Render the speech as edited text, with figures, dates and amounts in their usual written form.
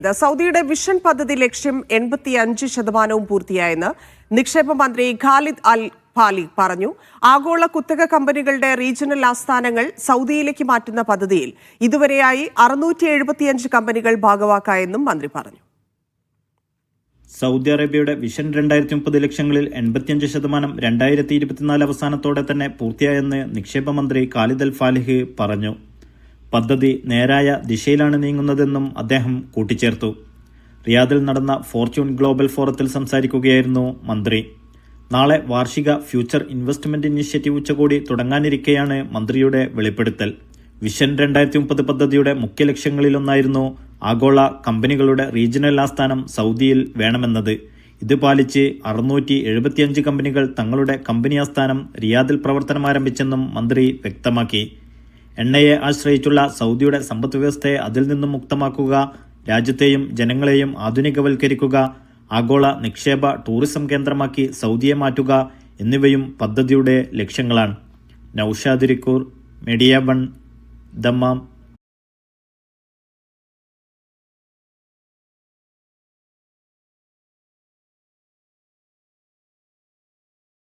സൗദിയുടെ വിഷൻ പദ്ധതി ലക്ഷ്യം 85% പൂർത്തിയായെന്ന് നിക്ഷേപ മന്ത്രി ഖാലിദ് അൽ ഫാലി പറഞ്ഞു. ആഗോള കുത്തക കമ്പനികളുടെ റീജിയണൽ ആസ്ഥാനങ്ങൾ സൗദിയിലേക്ക് മാറ്റുന്ന പദ്ധതിയിൽ ഇതുവരെയായി 675 കമ്പനികൾ ഭാഗവാക്കായെന്നും മന്ത്രി പറഞ്ഞു. സൗദി അറേബ്യയുടെ വിഷൻ 2030 ലക്ഷ്യങ്ങളിൽ 85% 2024 അവസാനത്തോടെ തന്നെ പൂർത്തിയായെന്ന് നിക്ഷേപ മന്ത്രി ഖാലിദ് അൽ ഫാലിഹ് പറഞ്ഞു. പദ്ധതി നേരായ ദിശയിലാണ് നീങ്ങുന്നതെന്നും അദ്ദേഹം കൂട്ടിച്ചേർത്തു. റിയാദിൽ നടന്ന ഫോർച്യൂൺ ഗ്ലോബൽ ഫോറത്തിൽ സംസാരിക്കുകയായിരുന്നു മന്ത്രി. നാളെ വാർഷിക ഫ്യൂച്ചർ ഇൻവെസ്റ്റ്മെന്റ് ഇനിഷ്യേറ്റീവ് ഉച്ചകോടി തുടങ്ങാനിരിക്കെയാണ് മന്ത്രിയുടെ വെളിപ്പെടുത്തൽ. വിഷൻ 2030 പദ്ധതിയുടെ മുഖ്യ ലക്ഷ്യങ്ങളിലൊന്നായിരുന്നു ആഗോള കമ്പനികളുടെ റീജിയണൽ ആസ്ഥാനം സൗദിയിൽ വേണമെന്നത്. ഇത് പാലിച്ച് 675 കമ്പനികൾ തങ്ങളുടെ കമ്പനി ആസ്ഥാനം റിയാദിൽ പ്രവർത്തനമാരംഭിച്ചെന്നും മന്ത്രി വ്യക്തമാക്കി. എണ്ണയെ ആശ്രയിച്ചുള്ള സൗദിയുടെ സമ്പദ് വ്യവസ്ഥയെ അതിൽ നിന്നും മുക്തമാക്കുക, രാജ്യത്തെയും ജനങ്ങളെയും ആധുനികവൽക്കരിക്കുക, ആഗോള നിക്ഷേപ ടൂറിസം കേന്ദ്രമാക്കി സൗദിയെ മാറ്റുക എന്നിവയും പദ്ധതിയുടെ ലക്ഷ്യങ്ങളാണ്. Noushad Irikkur, media 1, Dammam.